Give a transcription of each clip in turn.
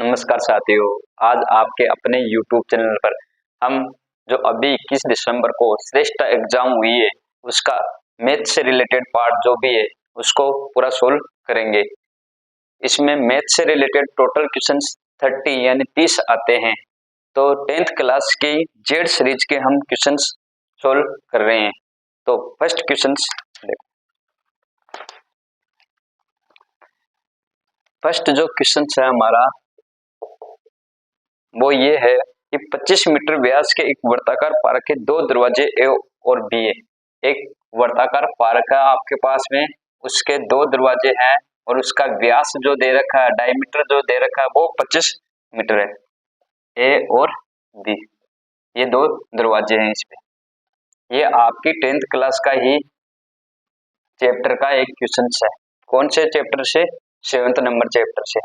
नमस्कार साथियों, आज आपके अपने YouTube चैनल पर हम जो अभी 21 दिसंबर को श्रेष्ठ एग्जाम हुई है उसका मैथ से रिलेटेड पार्ट जो भी है उसको पूरा सोल्व करेंगे। इसमें मैथ से रिलेटेड टोटल क्वेश्चंस 30 यानी 30 आते हैं। तो 10th क्लास की जेड सीरीज के हम क्वेश्चंस सोल्व कर रहे हैं। तो फर्स्ट क्वेश्चंस देखो। फर्स्ट जो क्वेश्चन है हमारा वो ये है कि 25 मीटर व्यास के एक वर्ताकार पार्क के दो दरवाजे ए और बी है। एक वर्ताकार पार्क है आपके पास में, उसके दो दरवाजे हैं और उसका व्यास जो दे रखा है, डायमीटर जो दे रखा है वो 25 मीटर है। ए और बी ये दो दरवाजे हैं इस पे। ये आपकी 10th क्लास का ही चैप्टर का एक क्वेश्चन है। कौन से चैप्टर से? 7th नंबर चैप्टर से।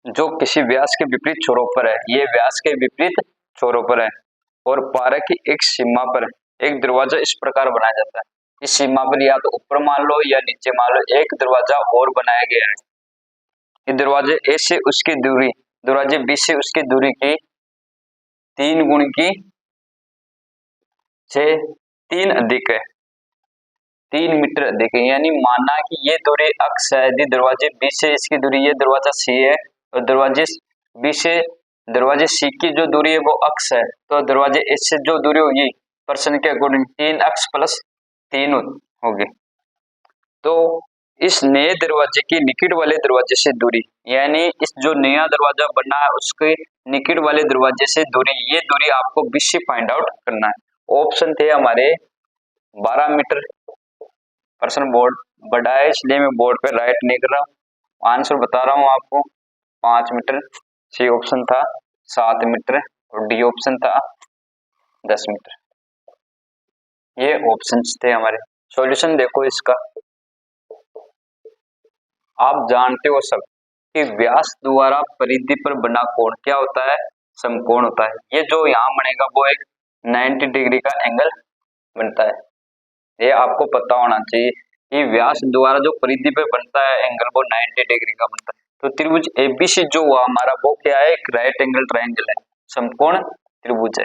जो किसी व्यास के विपरीत छोरों पर है, ये व्यास के विपरीत छोरों पर है और पारक की एक सीमा पर एक दरवाजा इस प्रकार बनाया जाता है। इस सीमा पर या तो ऊपर मान लो या नीचे मान लो एक दरवाजा और बनाया गया है। ये दरवाजे ए से उसकी दूरी, दरवाजे बी से उसकी दूरी की 3 गुण की से 3 अधिक है, 3 मीटर अधिक है। यानी माना कि ये दूरी अक्स है, यदि दरवाजे बी से इसकी दूरी, ये दरवाजा सी है और दरवाजे बी से दरवाजे सी की जो दूरी है वो अक्स है, तो दरवाजे ए से जो दूरी होगी प्रश्न के अकॉर्डिंग 3 अक्स प्लस 3 होगी। तो इस नए दरवाजे की निकट वाले दरवाजे से दूरी, यानी इस जो नया दरवाजा बना है उसके निकट वाले दरवाजे से दूरी, ये दूरी आपको बी से फाइंड आउट करना है। ऑप्शन थे हमारे 12 मीटर, प्रश्न बोर्ड बड़ा है इसलिए मैं बोर्ड पे राइट नहीं कर रहा हूँ, आंसर बता रहा हूँ आपको। 5 मीटर सी ऑप्शन था, 7 मीटर और डी ऑप्शन था 10 मीटर। ये ऑप्शंस थे हमारे। सॉल्यूशन देखो इसका। आप जानते हो सब कि व्यास द्वारा परिधि पर बना कोण क्या होता है? समकोण होता है। ये जो यहाँ बनेगा वो एक 90 डिग्री का एंगल बनता है। ये आपको पता होना चाहिए कि व्यास द्वारा जो परिधि पे बनता है एंगल वो 90 डिग्री का बनता है। तो त्रिभुज एबीसी जो हुआ हमारा वो क्या है? एक राइट एंगल ट्रायंगल है, समकोण त्रिभुज है,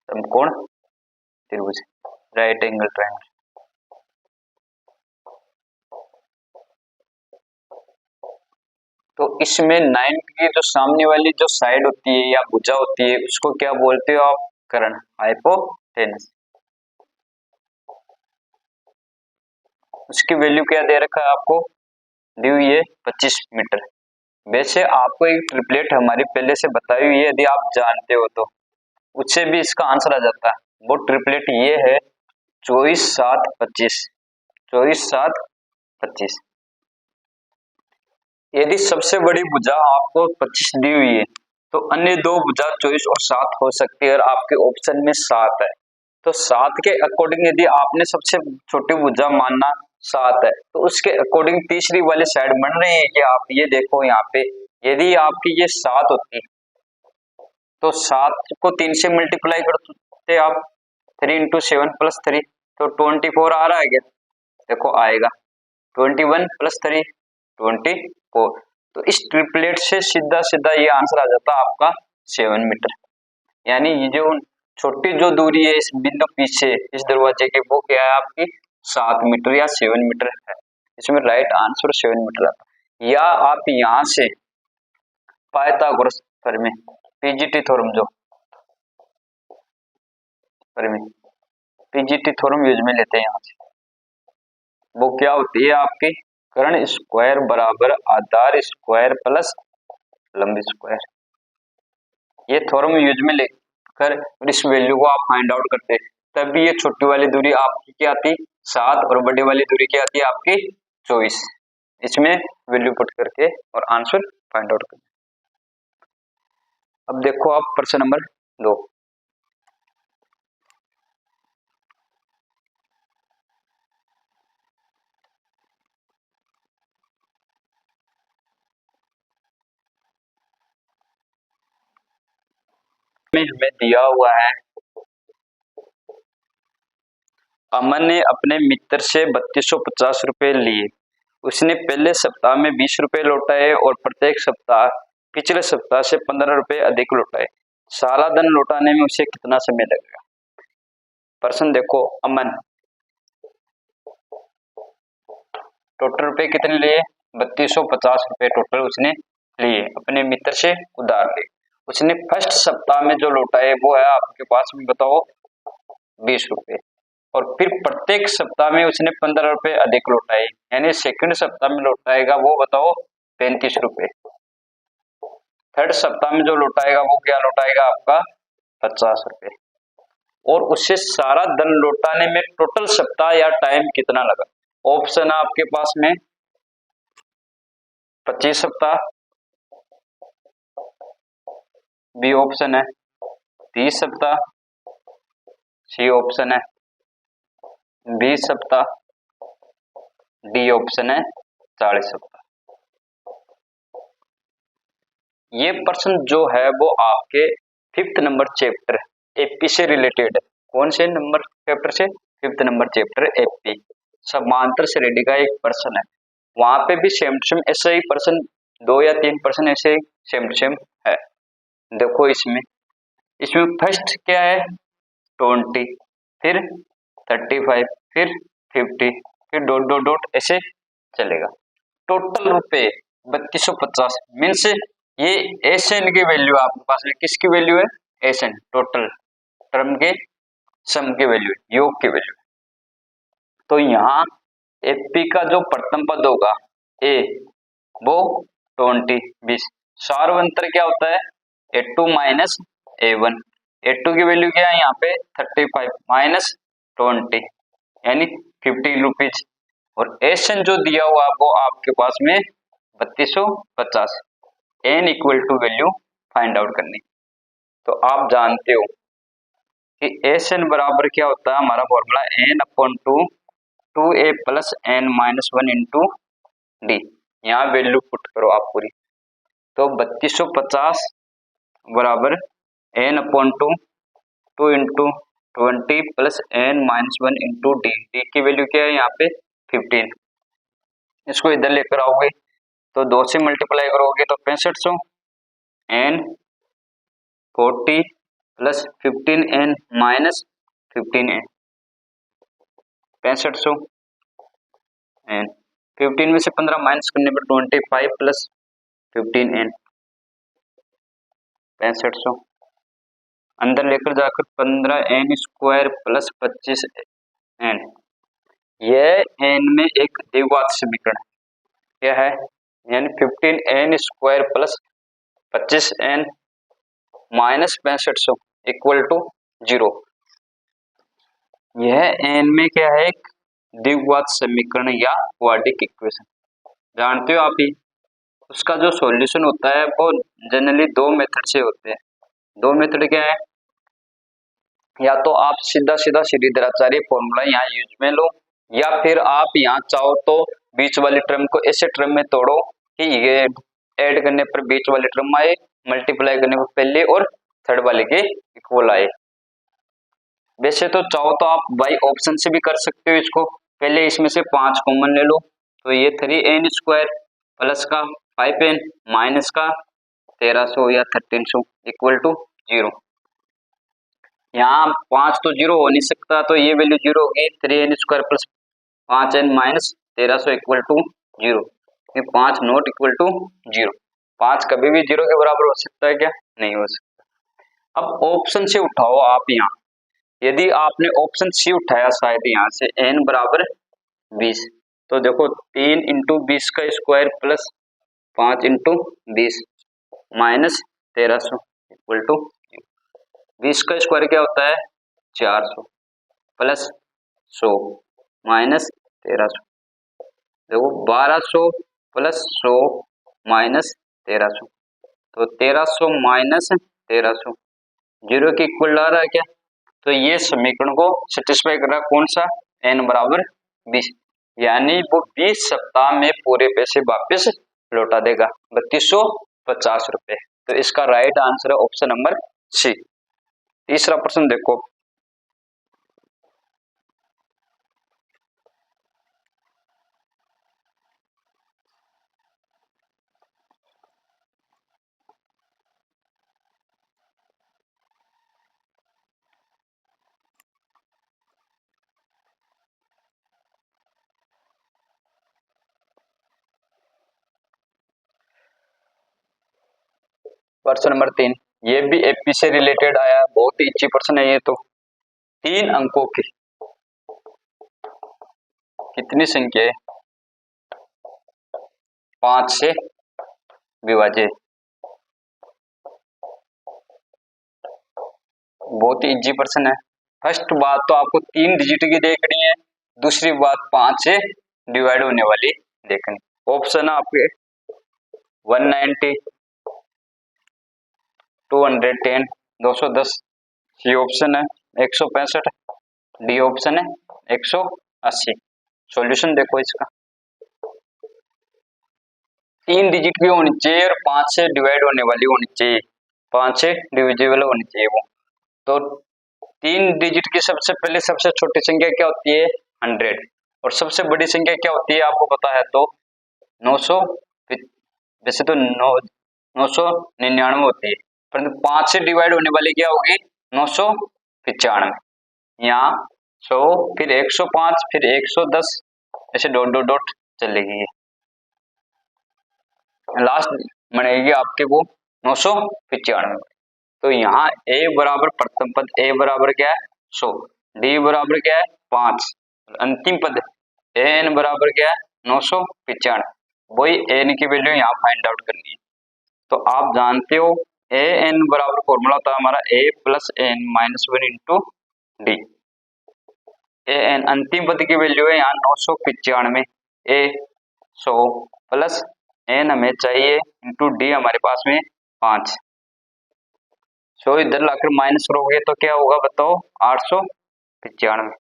समकोण त्रिभुज, राइट एंगल ट्रायंगल। तो इसमें 90 की जो सामने वाली जो साइड होती है या भुजा होती है उसको क्या बोलते हो आप? कर्ण, हाइपोटेनस। उसकी वैल्यू क्या दे रखा है आपको? दी हुई है 25 मीटर। वैसे आपको एक ट्रिपलेट हमारी पहले से बताई हुई है, यदि आप जानते हो तो उससे भी इसका आंसर आ जाता है। वो ट्रिपलेट ये है 24 7 25, 24 7 25। यदि सबसे बड़ी भुजा आपको 25 दी हुई है तो अन्य दो भुजा 24 और 7 हो सकती है और आपके ऑप्शन में 7 है। तो 7 के अकॉर्डिंग यदि आपने सबसे छोटी भुजा मानना 7 है तो उसके अकॉर्डिंग तीसरी वाली साइड बन रही है कि आप ये देखो यहाँ पे, यदि आपकी ये 7 होती तो 7 को 3 से मल्टीप्लाई करते आप, 3 इंटू 7 प्लस 3 तो 24 आ रहा है क्या? देखो आएगा 21 प्लस 3 24। तो इस ट्रिपलेट से सीधा सीधा ये आंसर आ जाता है आपका 7 मीटर। यानी ये जो छोटी जो दूरी है इस बिंदु पी से इस दरवाजे के वो क्या है आपकी? 7 मीटर या 7 मीटर है। इसमें राइट आंसर 7 मीटर आता है। या आप यहाँ से पाइथागोरस थ्योरम, पीजीटी थ्योरम, जो पीजीटी थ्योरम यूज में लेते हैं यहाँ से, वो क्या होती है आपकी? कर्ण स्क्वायर बराबर आधार स्क्वायर प्लस लंब स्क्वायर। ये थ्योरम यूज में लेकर इस वैल्यू को आप फाइंड आउट करते हैं, तब भी ये छोटी वाली दूरी आपकी क्या आती? 7 और बड़ी वाली दूरी क्या आती है आपकी? 24। इसमें वैल्यू पुट करके और आंसर फाइंड आउट करते। अब देखो आप प्रश्न नंबर 2। में हमें दिया हुआ है अमन ने अपने मित्र से 3250 रुपए लिए उसने पहले सप्ताह में 20 रुपए लौटाए और प्रत्येक सप्ताह पिछले सप्ताह से 15 रुपए अधिक लौटाए। सारा धन लौटाने में उसे कितना समय लगेगा? प्रश्न देखो, अमन टोटल रुपए कितने लिए? 3250 रुपए टोटल उसने लिए, अपने मित्र से उधार लिए। उसने फर्स्ट सप्ताह में जो लौटाए वो है आपके पास में, बताओ, 20 रुपए। और फिर प्रत्येक सप्ताह में उसने 15 रुपए अधिक लौटाए, यानी सेकंड सप्ताह में लौटाएगा वो, बताओ, 35 रुपए। थर्ड सप्ताह में जो लौटाएगा वो क्या लौटाएगा? आपका 50 रुपए। और उससे सारा धन लौटाने में टोटल सप्ताह या टाइम कितना लगा? ऑप्शन है आपके पास में 25 सप्ताह, बी ऑप्शन है 30 सप्ताह, सी ऑप्शन है 20 सप्ताह, डी ऑप्शन है 40 सप्ताह। ये प्रश्न जो है वो आपके 5th नंबर चैप्टर एपी से रिलेटेड है। कौन से नंबर चैप्टर से? 5th नंबर चैप्टर एपी, समांतर श्रेणी का एक प्रश्न है। वहां पे भी सेम टू सेम ऐसे ही प्रश्न 2 या 3 प्रश्न ऐसे सेम टू सेम है। देखो इसमें फर्स्ट क्या है? 20, फिर 35, फिर 50, फिर डॉट डॉट डॉट ऐसे चलेगा। टोटल रुपए 3250 मीन्स ये एसएन की वैल्यू आपके पास में, किसकी वैल्यू है? एसएन, टोटल टर्म के सम की वैल्यू, योग की वैल्यू। तो यहाँ एपी का जो प्रथम पद होगा ए, वो 20 20, सार्वंतर क्या होता है? A2 minus A1। A2 की वैल्यू क्या है यहाँ पे? 35 माइनस 20 यानी 50 रुपीज। और एसएन जो दिया हुआ वो आपके पास में 3250। N equal to value find out करनी। तो आप जानते हो कि एस एन बराबर क्या होता है? हमारा formula n upon 2 a plus n minus 1 into d. यहाँ वैल्यू पुट करो आप पूरी। तो 3250 बराबर n upon 2 into 20 plus n minus 1 into d. D की वैल्यू क्या है यहाँ पे? 15। इसको इधर लेकर आओगे तो 2 से मल्टीप्लाई करोगे तो 6500 n 40 plus 15 n minus 15 n, 6500 n. 15 में से 15 माइनस करने पर 25 प्लस 15 एन, 6500। अंदर लेकर जाकर 15 एन स्क्वायर प्लस 25 एन। यह एन में एक द्विघात समीकरण है। क्या है? यानी 15 n square plus 25 n minus 6500 equal to 0। यह एन में क्या है? एक द्विघात समीकरण या क्वाड्रेटिक इक्वेशन, जानते हो आप ही। उसका जो सॉल्यूशन होता है वो जनरली 2 मेथड से होते हैं। 2 मेथड क्या है? या तो आप सीधा सीधा श्रीधराचार्य फॉर्मूला यहाँ यूज में लो, या फिर आप यहाँ चाहो तो बीच वाली टर्म को ऐसे टर्म में तोड़ो कि ये ऐड करने पर बीच वाली टर्म आए, मल्टीप्लाई करने पर पहले और थर्ड वाले के इक्वल आए। वैसे तो चाहो तो आप बाई ऑप्शन से भी कर सकते हो इसको। पहले इसमें से 5 कॉमन ले लो, तो ये 3n स्क्वायर प्लस का 5n माइनस का 1300 या 1300 इक्वल टू 0। यहाँ 5 तो 0 हो नहीं सकता, तो ये वैल्यू 0 होगी। 3n square plus 5n minus 1300 equal to 0। 5 not equal to 0। 5 कभी भी 0 के बराबर हो सकता है क्या? नहीं हो सकता। अब ऑप्शन से उठाओ आप यहाँ। यदि आपने ऑप्शन सी उठाया शायद यहाँ से n बराबर 20, तो देखो 3 इंटू 20 का square plus 5 into 20 minus 1300 equal to 20 का स्क्वायर क्या होता है? 400 प्लस 100 माइनस 1300। देखो 1200 प्लस 100 माइनस 1300, तो 1300 माइनस 1300 0 के इक्वल आ रहा है क्या? तो ये समीकरण को सेटिस्फाई कर रहा है। कौन सा? n बराबर 20, यानी वो 20 सप्ताह में पूरे पैसे वापस लौटा देगा, 3250 रुपए। तो इसका राइट आंसर है ऑप्शन नंबर सी। तीसरा प्रश्न देखो, प्रश्न नंबर 3, ये भी एपी से रिलेटेड आया, बहुत ही अच्छी प्रश्न है ये तो। 3 अंकों की कितनी संख्या है 5 से विभाज्य? बहुत ही इजी प्रश्न है। फर्स्ट बात तो आपको 3 डिजिट की देखनी है, दूसरी बात 5 से डिवाइड होने वाली देखनी। ऑप्शन है आपके 190, 210, 210, सी ऑप्शन है 165, डी ऑप्शन है 180। सॉल्यूशन देखो इसका, 3 डिजिट की होनी चाहिए और 5 से डिवाइड होने वाली होनी चाहिए, 5 से डिविजिबल होनी चाहिए वो। तो 3 डिजिट की सबसे पहले सबसे छोटी संख्या क्या होती है 100, और सबसे बड़ी संख्या क्या होती है आपको पता है तो 900, वैसे तो 999 होती है, परंतु 5 से डिवाइड होने वाली क्या होगी 995। यहाँ 100 फिर 105 फिर 110 ऐसे डॉट डॉट डॉट चलेगी, लास्ट बनेगी आपके वो 995। तो यहाँ a बराबर प्रथम पद a बराबर क्या है 100, d बराबर क्या है 5, अंतिम पद an बराबर क्या है 995, वही an की वैल्यू यहाँ फाइंड आउट करनी है। तो आप जानते हो an बराबर फॉर्मूला होता है हमारा a plus n minus 1 into D. an अंतिम पद की वैल्यू है यहाँ 995, a 100 प्लस n हमें चाहिए इंटू डी हमारे पास में 5। सो इधर लाकर माइनस करोगे तो क्या होगा बताओ 895,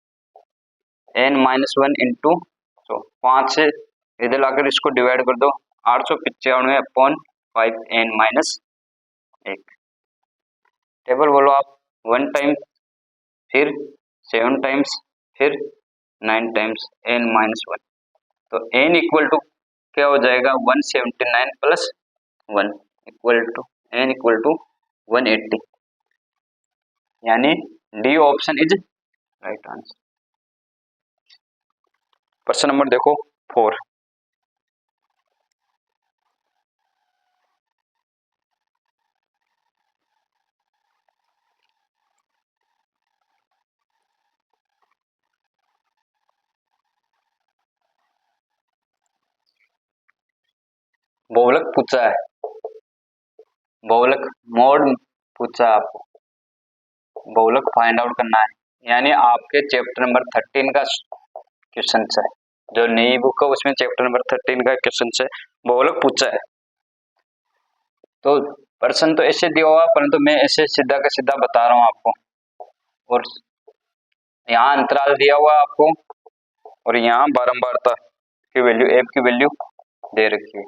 n माइनस 1 इंटू 5 से इधर लाकर इसको डिवाइड कर दो 895 अपॉन 5 n माइनस 1। टेबल बोलो आप, 1 टाइम फिर 7 टाइम्स फिर 9 टाइम्स n माइनस 1, तो n इक्वल टू क्या हो जाएगा 179 plus 1 equal to n equal to 180, यानी D option is right answer. प्रश्न नंबर देखो 4, बहुलक पूछा है, बहुलक मोड पूछा है आपको, बहुलक फाइंड आउट करना है, यानी आपके चैप्टर नंबर 13 का क्वेश्चन है, जो नई बुक है उसमें चैप्टर नंबर 13 का क्वेश्चन है, बहुलक पूछा है। तो प्रश्न तो ऐसे दिया हुआ, परंतु मैं ऐसे सीधा का सीधा बता रहा हूँ आपको, और यहाँ अंतराल दिया हुआ आपको, और यहाँ बारंबारता की वैल्यू एफ की वैल्यू दे रखी है।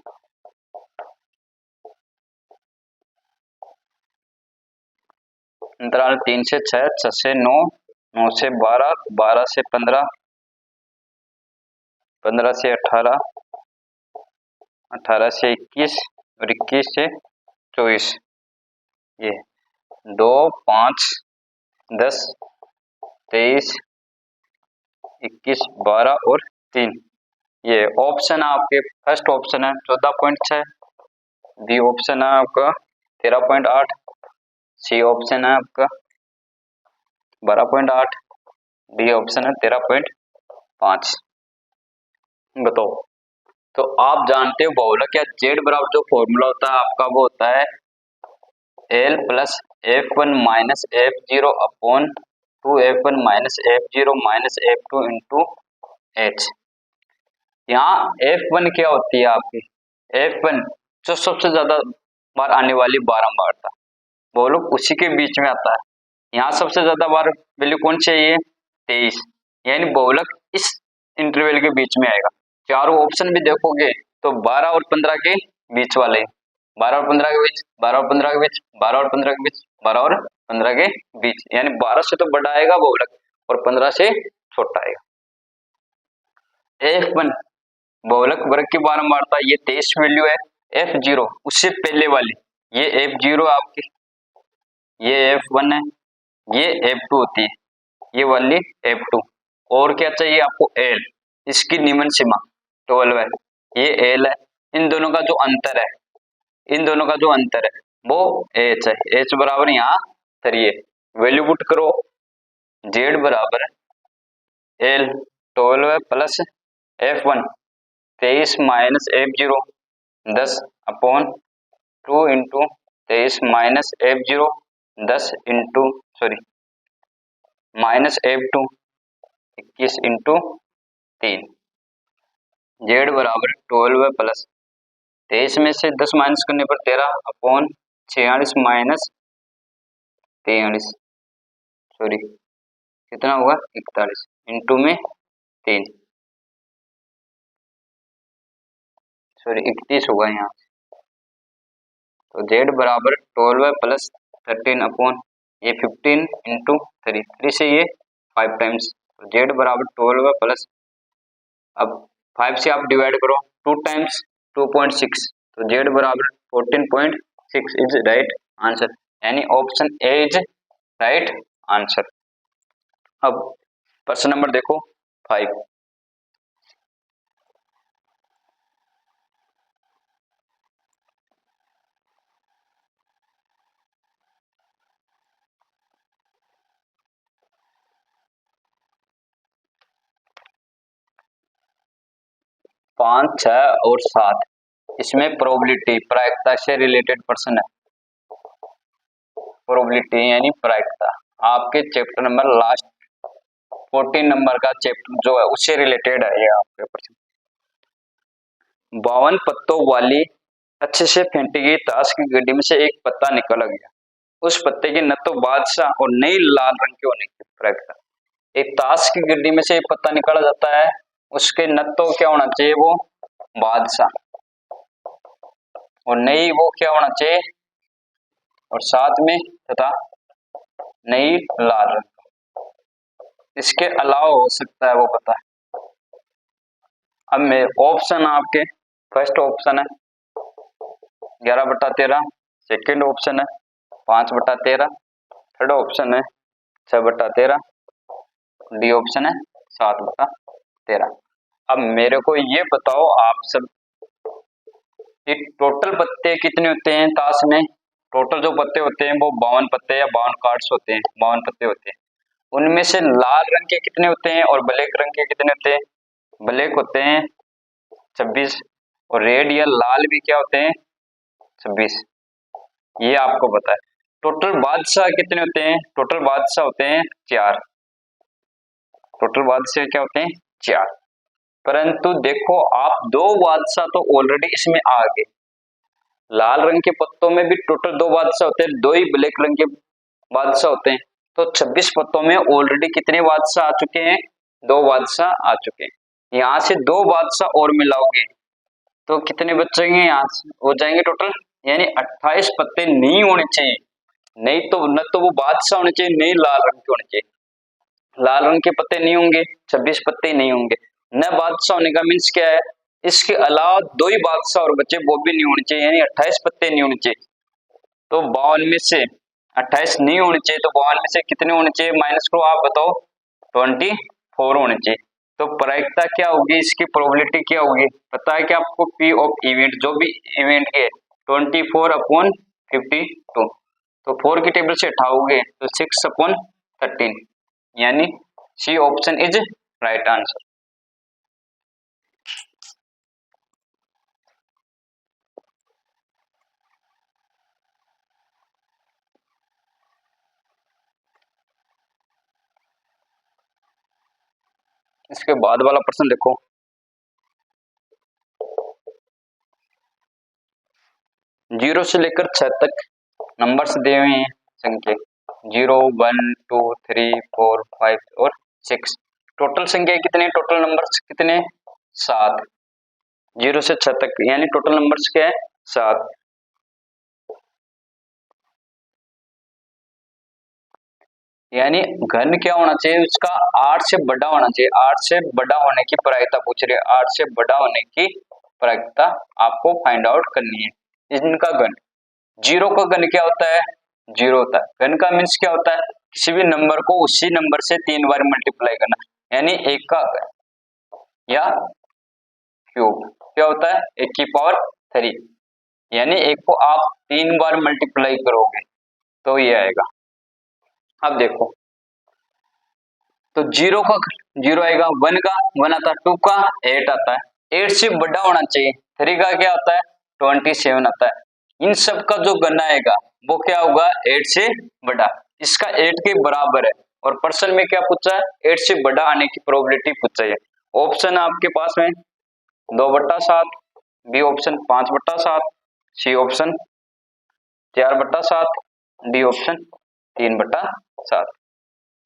अंतराल 3 से 6, 6 से 9, 9 से 12, 12 से 15, 15 से 18, 18 से 21 और 21 से 24, ये 2, 5, 10, 23, 21, 12 और 3, ये ऑप्शन है आपके। फर्स्ट ऑप्शन है 14.6, बी ऑप्शन है आपका 13.8, सी ऑप्शन है आपका 12.8, डी ऑप्शन है 13.5। बताओ, तो आप जानते हो बहुलक या जेड बराबर जो फॉर्मूला होता है आपका वो होता है L plus F1 minus F0 upon 2F1 minus F0 minus F2 into H. यहाँ F1 क्या होती है आपकी, F1 जो सबसे ज्यादा बार आने वाली बारंबारता, बहुलक उसी के बीच में आता है। यहाँ सबसे ज्यादा बार वैल्यू कौन सी है 23, यानी बहुलक इस इंटरवल के बीच में आएगा। चारों ऑप्शन भी देखोगे तो 12 और 15 के बीच वाले, 12 और 15 के बीच, 12 और 15 के बीच, 12 और 15 के बीच, 12 और 15 के बीच, यानी 12 से तो बड़ा आएगा बहुलक और 15 से छोटा आएगा। F1 बहुलक वर्ग की बारंबारता ये 23 वैल्यू है, F0 उससे पहले वाली ये F0 आपकी, ये F1 है, ये F2 होती है, ये वाली F2, और क्या चाहिए आपको L, इसकी निम्न सीमा 12 है, ये L है। इन दोनों का जो अंतर है, इन दोनों का जो अंतर है वो एच है, एच बराबर यहाँ 3 है। वैल्यू पुट करो, जेड बराबर एल 12 है plus F1 23 minus F0 10 upon 2 into 23 minus F0 10 into sorry minus F2 21 into 3। Z बराबर 12 प्लस 23 में से 10 माइनस करने पर 13 अपॉन 46 माइनस 43 सॉरी कितना होगा 41 इंटू में 3 सॉरी 31 होगा यहाँ। तो जेड बराबर 12 प्लस 13 अपॉन ये 15 इंटू 3 से ये 5 टाइम्स। तो जेड बराबर 12 प्लस अब 5 से आप डिवाइड करो 2 टाइम्स 2.6 तो जेड बराबर 14.6 इज राइट आंसर, यानी option A is right answer. अब प्रश्न नंबर देखो 5। पाँच, छह और 7 इसमें प्रोबेबिलिटी प्रायिकता से रिलेटेड प्रश्न है। प्रोबेबिलिटी यानी प्रायिकता आपके चैप्टर नंबर लास्ट 14 नंबर का चैप्टर जो है उससे रिलेटेड है ये आपके प्रश्न। 52 पत्तों वाली अच्छे से फेंटी गई ताश की गड्डी में से एक पत्ता निकल गया। उस पत्ते की न तो बादशाह और नई लाल रंग के होने की प्रायिकता। एक ताश की गड्डी में से एक पत्ता निकाला जाता है, उसके न तो क्या होना चाहिए वो बादशाह और नई वो क्या होना चाहिए और साथ में तथा नई लाल रंग। इसके अलावा हो सकता है वो पता है। अब मैं ऑप्शन आपके फर्स्ट ऑप्शन है 11/13, सेकेंड ऑप्शन है 5/13, थर्ड ऑप्शन है 6/13, डी ऑप्शन है 7/13। अब मेरे को ये बताओ आप सब कि टोटल पत्ते कितने होते हैं ताश में। टोटल जो पत्ते होते हैं वो 52 पत्ते या 52 कार्ड्स होते हैं, 52 पत्ते होते हैं। उनमें से लाल रंग के कितने होते हैं और ब्लैक रंग के कितने होते हैं। ब्लैक होते हैं 26 और रेड या लाल भी क्या होते हैं 26, ये आपको पता है। टोटल बादशाह कितने होते हैं, टोटल बादशाह होते हैं 4, टोटल बादशाह क्या होते हैं 4। परंतु देखो आप 2 बादशाह तो ऑलरेडी इसमें आ गए। लाल रंग के पत्तों में भी टोटल 2 बादशाह होते हैं, 2 ही ब्लैक रंग के बादशाह होते हैं। तो 26 पत्तों में ऑलरेडी कितने बादशाह आ चुके हैं 2 बादशाह आ चुके हैं। यहाँ से 2 बादशाह और मिलाओगे तो कितने बचेंगे, यहाँ से हो जाएंगे टोटल, यानी 28 पत्ते नहीं होने चाहिए। नहीं तो न तो वो बादशाह होने चाहिए नहीं लाल रंग के होने चाहिए। लाल रंग के पत्ते नहीं होंगे 26 पत्ते नहीं होंगे। न बादशाह होने का मीन्स क्या है, इसके अलावा 2 ही बादशाह और बच्चे वो भी नहीं होने चाहिए, यानी 28 पत्ते नहीं होने चाहिए। तो 52 में से 28 नहीं होने चाहिए, तो 52 में से कितने होने चाहिए माइनस करो आप बताओ 24 होने चाहिए। तो प्रायिकता क्या होगी, इसकी प्रोबेबिलिटी क्या होगी पता है कि आपको, पी ऑफ इवेंट जो भी इवेंट के 24/52, तो 4 की टेबल से उठाओगे तो 6/13, यानी C option is right answer. इसके बाद वाला प्रश्न देखो, जीरो से लेकर 6 तक नंबर्स दिए हुए हैं संख्या 0, 1, 2, 3, 4, 5 और 6। टोटल संख्या कितने, टोटल नंबर्स कितने 7, 0 से 6 तक, यानी टोटल नंबर्स क्या है 7। यानी घन क्या होना चाहिए उसका 8 से बड़ा होना चाहिए। 8 से बड़ा होने की प्रायिकता पूछ रही है, 8 से बड़ा होने की प्रायिकता आपको फाइंड आउट करनी है। इनका घन, जीरो का घन क्या होता है 0 होता है। घन का मीन्स क्या होता है, किसी भी नंबर को उसी नंबर से 3 बार मल्टीप्लाई करना, यानी 1 का घन या क्यूब क्या होता है 1 की पावर 3, यानी 1 को आप 3 बार मल्टीप्लाई करोगे तो ये आएगा। अब देखो, तो 0 का 0 आएगा, 1 का 1 आता है, 2 का 8 आता है, 8 से बड़ा होना चाहिए, 3 का क्या आता है 27 आता है। इन सब का जो गणना आएगा वो क्या होगा 8 से बड़ा, इसका 8 के बराबर है। और प्रश्न में क्या पूछा है 8 से बड़ा आने की प्रोबेबिलिटी पूछा है। ऑप्शन आपके पास में 2/7, B option 5/7, C option 4/7, D option 3/7।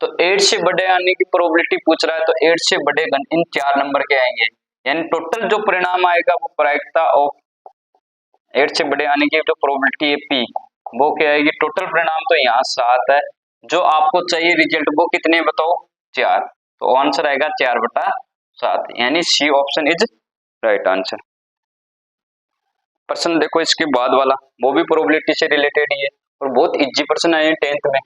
तो 8 से बड़े आने की प्रोबेबिलिटी पूछ रहा है, तो 8 से बड़े घन इन 4 नंबर के आएंगे, यानी टोटल जो परिणाम आएगा वो प्रायिकता ऑफ 8 से बड़े आने की जो प्रोबेबिलिटी है पी, वो क्या आएगी, टोटल परिणाम तो यहाँ 7 है, जो आपको चाहिए रिजल्ट वो कितने बताओ 4, तो आंसर आएगा 4/7, यानी C option is right answer. प्रश्न देखो इसके बाद वाला, वो भी प्रोबेबिलिटी से रिलेटेड ही है और बहुत इजी प्रश्न आए 10th में।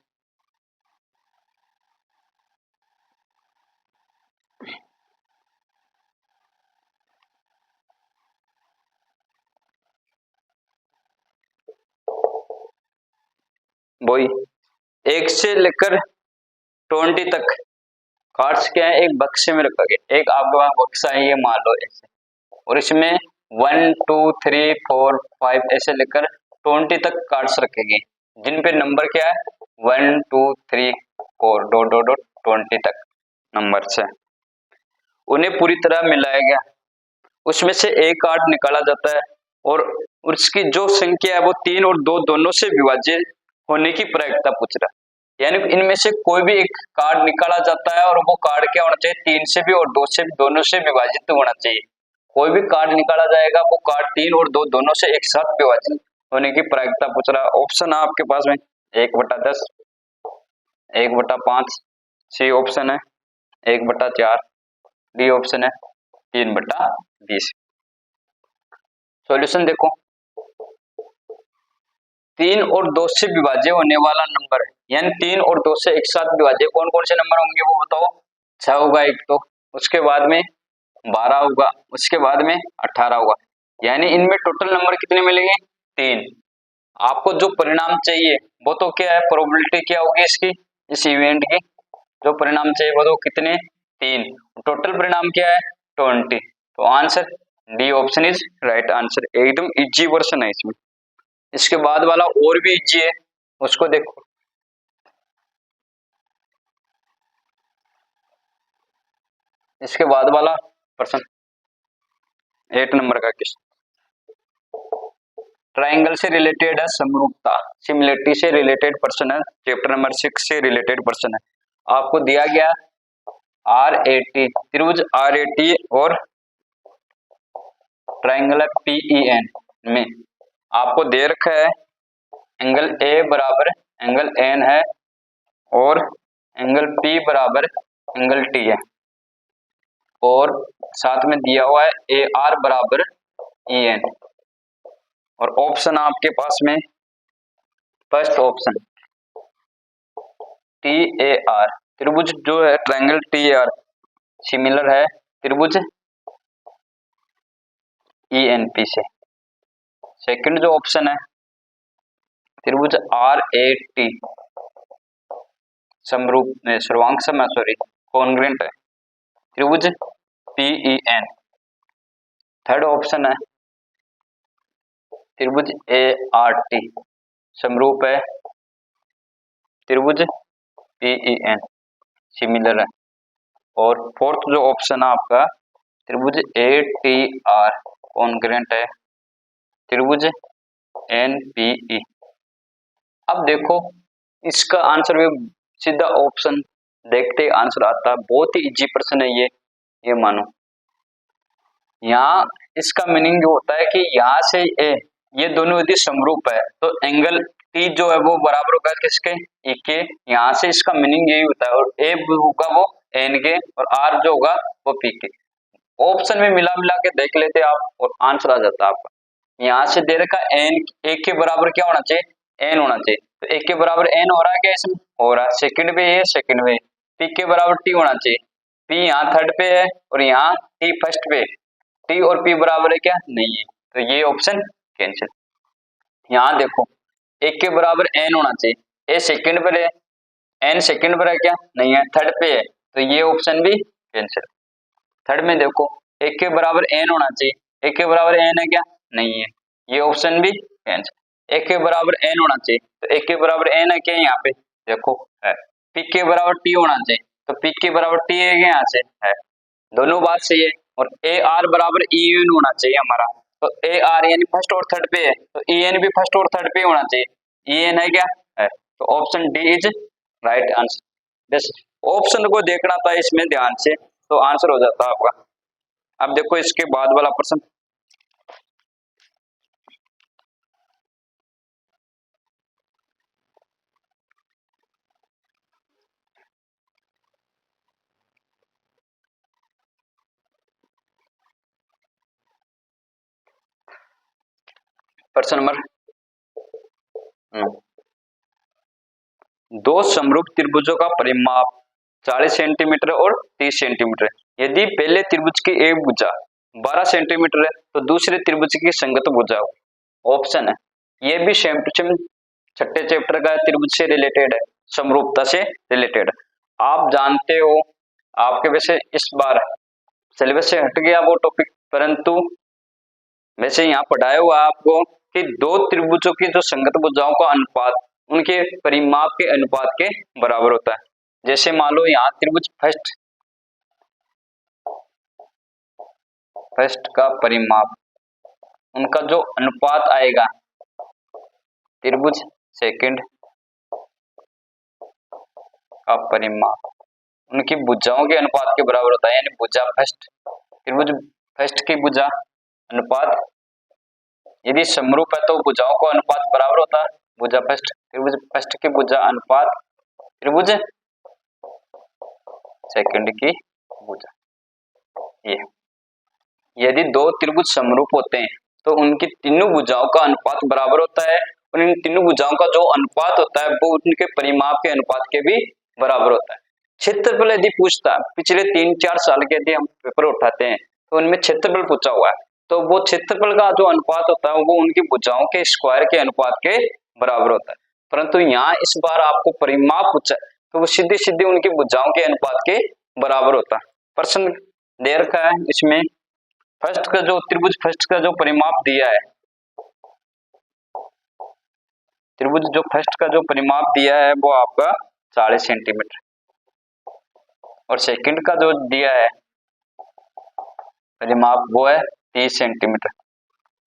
वही 1 से लेकर 20 तक कार्ड्स क्या है, एक बक्से में रखा गया, एक आपके पास बक्सा है ये मान लो ऐसे, और इसमें 1 2 3 4 5 ऐसे लेकर 20 तक कार्ड्स रखे गए, जिन पे नंबर क्या है 1 2 3 4 डॉट डॉट डॉट 20 तक नंबर है, उन्हें पूरी तरह मिलाया गया, उसमें से एक कार्ड निकाला जाता है और उसकी जो संख्या है वो 3 और 2 दोनों से विभाज्य होने की प्रायिकता पूछ रहा है। यानी इनमें से कोई भी एक कार्ड निकाला जाता है और वो कार्ड क्या होना चाहिए 3 से भी और 2 से भी, दोनों से विभाजित होना चाहिए। कोई भी कार्ड निकाला जाएगा वो कार्ड 3 और 2 दोनों से एक साथ विभाजित होने की प्रायिकता पूछ रहा है। ऑप्शन है आपके पास में 1/10, 1/5, सी ऑप्शन है 1/4, डी ऑप्शन है 3/20। सॉल्यूशन देखो, 3 और 2 से विभाज्य होने वाला नंबर है, यानी 3 और 2 से एक साथ विभाज्य कौन कौन से नंबर होंगे वो बताओ। 6 होगा एक, तो उसके बाद में 12 होगा, उसके बाद में 18 होगा, यानी इनमें टोटल नंबर कितने मिलेंगे 3। आपको जो परिणाम चाहिए वो तो क्या है, प्रोबेबिलिटी क्या होगी इसकी, इस इवेंट की जो परिणाम चाहिए वो तो कितने 3, टोटल परिणाम क्या है 20, तो answer D option is right answer. एकदम इजी वर्सन है इसमें। इसके बाद वाला और भी इजी है, उसको देखो। इसके बाद वाला प्रश्न 8 नंबर का क्वेश्चन, ट्राइंगल से रिलेटेड है, समरूपता सिमिलरिटी से रिलेटेड प्रश्न है, चैप्टर नंबर 6 से रिलेटेड प्रश्न है। आपको दिया गया RAT, त्रिभुज RAT और ट्राइंगल है PEN में आपको दे रखा है एंगल A बराबर एंगल N है और एंगल P बराबर एंगल T है, और साथ में दिया हुआ है AR बराबर EN, और ऑप्शन आपके पास में फर्स्ट ऑप्शन TAR, त्रिभुज जो है ट्राइंगल TAR सिमिलर है त्रिभुज ENP से। सेकंड जो ऑप्शन है त्रिभुज RAT समरूप सर्वांग सम सॉरी कॉन्ग्रुएंट है त्रिभुज PEN। थर्ड ऑप्शन है त्रिभुज ART समरूप है त्रिभुज PEN सिमिलर है, और फोर्थ जो ऑप्शन है आपका त्रिभुज ATR कॉन्ग्रुएंट है त्रिभुज NPE। अब देखो इसका आंसर भी सीधा ऑप्शन देखते आंसर आता है, बहुत ही इजी प्रश्न है ये मानो। यहाँ इसका मीनिंग जो होता है कि यहाँ से ये दोनों यदि समरूप है तो एंगल T जो है वो बराबर होगा किसके E के, यहाँ से इसका मीनिंग यही होता है, और A होगा वो N के और R जो होगा वो P के। ऑप्शन में मिला मिला के देख लेते आप और आंसर आ जाता है आपका। यहाँ से दे रखा N एक के बराबर क्या होना चाहिए N होना चाहिए, तो एक के बराबर N हो रहा है क्या इसमें हो रहा है, सेकंड पे है सेकंड पे P के बराबर T होना चाहिए, P यहाँ थर्ड पे है और यहाँ T फर्स्ट पे, T और P बराबर है क्या नहीं है, तो ये ऑप्शन कैंसिल। यहाँ देखो एक के बराबर एन होना चाहिए, ए सेकंड पर है, एन सेकंड पर है क्या, नहीं है, थर्ड पे है, तो ये ऑप्शन भी कैंसिल। थर्ड में देखो एक के बराबर एन होना चाहिए, एक के बराबर एन है क्या, नहीं है, ये ऑप्शन भी कैंसिल। एक के बराबर एन होना चाहिए, तो एक के बराबर एन है क्या, यहाँ पे देखो है। पी के बराबर टी होना चाहिए, तो पी के बराबर टी है क्या, यहाँ से है, दोनों बात सही है। और ए आर बराबर ई एन होना चाहिए हमारा, तो ए आर यानी फर्स्ट और थर्ड पे है, तो ई एन भी फर्स्ट और थर्ड पे होना चाहिए, ई एन है क्या, है, तो option D is right answer. बस ऑप्शन को देखना था इसमें ध्यान से, तो आंसर हो जाता आपका। अब देखो इसके बाद वाला प्रश्न, प्रश्न नंबर दो समरूप त्रिभुजों का परिमाप 40 सेंटीमीटर और 30 सेंटीमीटर है। यदि पहले त्रिभुज की एक भुजा 12 सेंटीमीटर है तो दूसरे त्रिभुज की संगत भुजा ऑप्शन है। ये भी सेम टू सेम छठे चैप्टर का त्रिभुज से रिलेटेड है, समरूपता से रिलेटेड। आप जानते हो आपके वैसे इस बार सिलेबस से हट गया वो टॉपिक, परंतु वैसे यहाँ पढ़ाया हुआ आपको कि दो त्रिभुजों की जो संगत भुजाओं का अनुपात उनके परिमाप के अनुपात के बराबर होता है। जैसे मान लो यहाँ त्रिभुज फर्स्ट का परिमाप, उनका जो अनुपात आएगा त्रिभुज सेकंड का परिमाप उनकी भुजाओं के अनुपात के बराबर होता है। यानी भुजा फर्स्ट, त्रिभुज फर्स्ट की भुजा अनुपात यदि समरूप है तो भुजाओं का अनुपात बराबर होता है, भुजा फर्स्ट त्रिभुज फर्स्ट की भुजा अनुपात त्रिभुज सेकंड की भुजा। ये यदि दो त्रिभुज समरूप होते हैं तो उनकी तीनों भुजाओं का अनुपात बराबर होता है, और इन तीनों भुजाओं का जो अनुपात होता है वो उनके परिमाप के अनुपात के भी बराबर होता है। क्षेत्रफल यदि पूछता, पिछले 3-4 साल के यदि हम पेपर उठाते हैं तो उनमें क्षेत्रफल पूछा हुआ है, तो वो क्षेत्रफल का जो अनुपात होता है वो उनकी भुजाओं के स्क्वायर के अनुपात के बराबर होता है। परंतु यहाँ इस बार आपको परिमाप पूछा है तो वो सीधे सीधे उनकी भुजाओं के अनुपात के बराबर होता है। प्रश्न दे रखा है इसमें फर्स्ट का जो त्रिभुज फर्स्ट का जो परिमाप दिया है, त्रिभुज जो फर्स्ट का जो परिमाप दिया है वो आपका 40 सेंटीमीटर, और सेकंड का जो दिया है परिमाप वो है 30 सेंटीमीटर,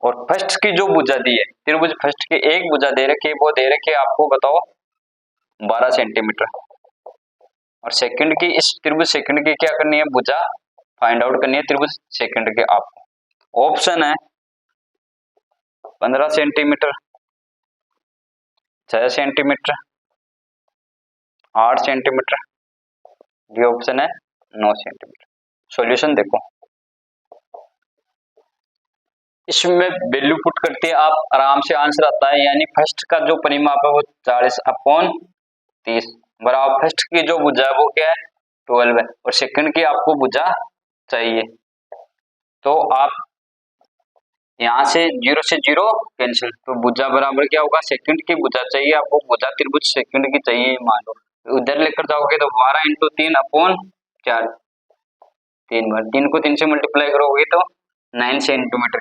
और फर्स्ट की जो भुजा दी है त्रिभुज फर्स्ट की एक भुजा दे रखी है वो दे रखी है आपको बताओ 12 सेंटीमीटर, और सेकंड की इस त्रिभुज सेकंड की क्या करनी है, भुजा फाइंड आउट करनी है त्रिभुज सेकंड के। आपको ऑप्शन है 15 centimetre, 6 centimetre, 8 centimetre, D option है 9 सेंटीमीटर। सॉल्यूशन देखो इसमें वैल्यू पुट करते हैं आप आराम से आंसर आता है। यानी फर्स्ट का जो परिमाप है वो 40/30 बराबर फर्स्ट की जो भुजा है वो क्या है 12 है, और सेकंड की आपको भुजा चाहिए, तो आप यहाँ से 0 से 0 कैंसिल, तो भुजा बराबर क्या होगा, सेकंड की भुजा चाहिए आपको, भुजा त्रिभुज सेकंड की चाहिए मान लो, उधर लेकर जाओगे तो 12 × 3/4, 3 बार 3 को 3 से मल्टीप्लाई करोगे तो 9 सेंटीमीटर।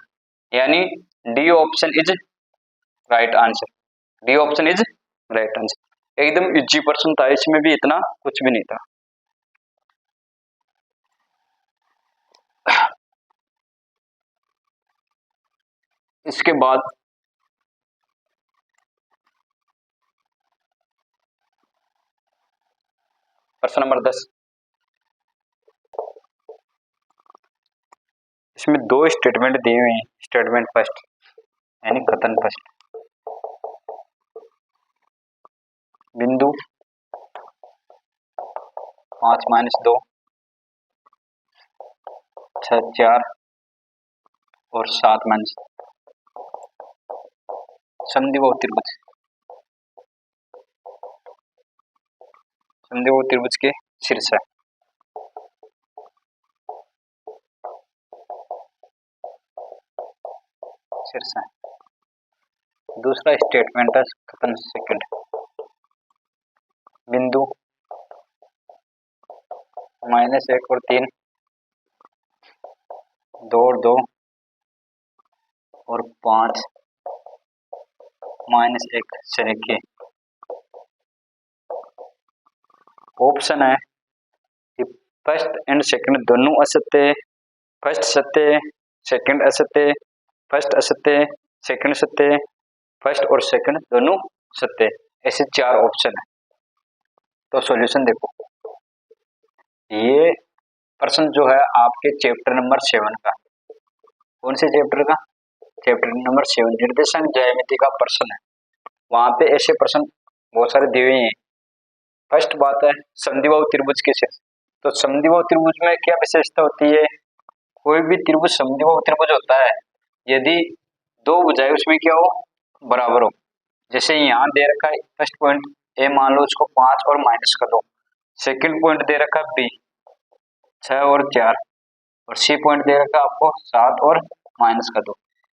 यानी D option is right answer, D option is right answer. एकदम इजी प्रश्न था, इसमें भी इतना कुछ भी नहीं था। इसके बाद प्रश्न नंबर 10, इसमें दो स्टेटमेंट दिए हुए हैं। स्टेटमेंट फर्स्ट यानी कथन फर्स्ट, बिंदु 5-2 6 4 और 7 समद्विबाहु त्रिभुज, समद्विबाहु त्रिभुज के शीर्ष है। शीर्ष है दूसरा स्टेटमेंट है कथन सेकंड, बिंदु -1 और 3, 2 और 2 और 5 -1 से लिखिए। ऑप्शन है कि फर्स्ट एंड सेकंड दोनों असत्य है, फर्स्ट सत्य है, सेकंड असत्य है, फर्स्ट असत्य है, सेकंड सत्य है, फर्स्ट और सेकंड दोनों सत्य है। ऐसे 4 ऑप्शन है। तो सॉल्यूशन देखो, ये प्रश्न जो है आपके चैप्टर नंबर 7 का, कौन से चैप्टर का? चैप्टर नंबर 7 निर्देशांक ज्यामिति का प्रश्न है। वहां पे ऐसे प्रश्न बहुत सारे दिए हुए हैं। फर्स्ट बात है समद्विबाहु त्रिभुज के क्षेत्र। तो समद्विबाहु त्रिभुज में क्या विशेषता होती है? कोई भी त्रिभुज समद्विबाहु त्रिभुज होता है यदि दो भुजाएं उसमें क्या हो, बराबर हो। जैसे यहाँ दे रखा है फर्स्ट पॉइंट ए, मान लो उसको 5 और -2, सेकंड पॉइंट दे रखा है बी 6 और 4, और सी पॉइंट दे रखा है आपको 7 और -2।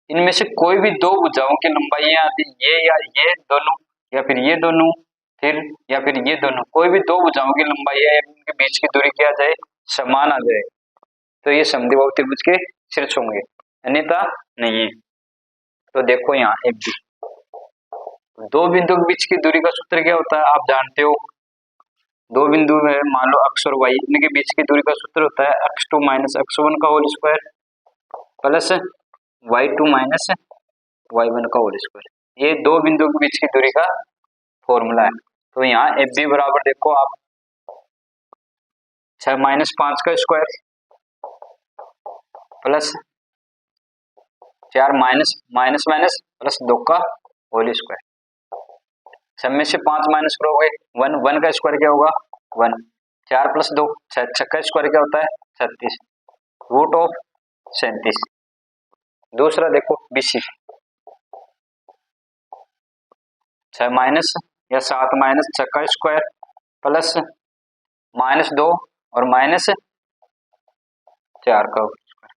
इनमें से कोई भी दो भुजाओं की लंबाई आती ये या ये दोनों, या फिर ये दोनों, फिर या फिर ये दोनों, कोई भी दो भुजाओं की लंबाई है इनके बीच की दूरी क्या आ जाए, समान आ जाए, तो ये समद्विबाहु त्रिभुज के शीर्ष होंगे, अन्यथा नहीं है। तो देखो यहाँ एक भी दो बिंदु के बीच की दूरी का सूत्र क्या होता है, आप जानते हो। दो बिंदु है मान लो x और y, इनके बीच की दूरी का सूत्र होता है x2 - x1 का whole square plus y2 - y1 का होल स्क्वायर। ये दो बिंदु के बीच की दूरी का फॉर्मूला है। तो यहाँ एफ बी बराबर देखो आप 6 - 5 का स्क्वायर प्लस 4 माइनस प्लस 2 का होल स्क्वायर। सब में से 5 माइनस करोगे 1, 1 का स्क्वायर क्या होगा 1, 4 + 2 6, 6 का स्क्वायर क्या होता है 36, रूट ऑफ 37। दूसरा देखो बीसी 6 माइनस या 7 माइनस 6 का स्क्वायर प्लस -2 और -4 का स्क्वायर।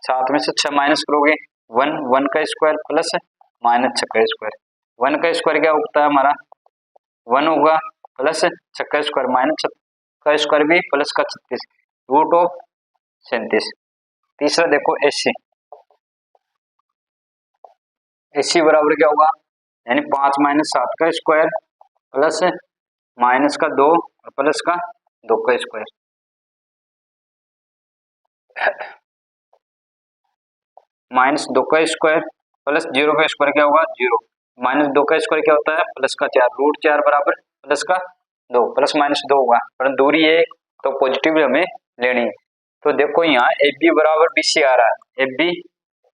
7 में से 6 माइनस करोगे 1, 1 का स्क्वायर प्लस -6 का स्क्वायर। 1 का स्क्वायर क्या होता है हमारा 1 होगा प्लस 6 का स्क्वायर -6 का स्क्वायर भी प्लस का 36, रूट ऑफ 37। तीसरा देखो एसी, एसी बराबर क्या होगा यानी 5 - 7 का स्क्वायर प्लस -2 और प्लस का 2 का स्क्वायर। -2 का स्क्वायर प्लस 0 का स्क्वायर क्या होगा 0, -2 का स्क्वायर क्या होता है प्लस का 4, रूट 4 बराबर प्लस का 2, प्लस -2 होगा, पर दूरी है तो पॉजिटिव हमें लेनी है। तो देखो यहाँ ए बी बराबर बी सी आ रहा है, ए बी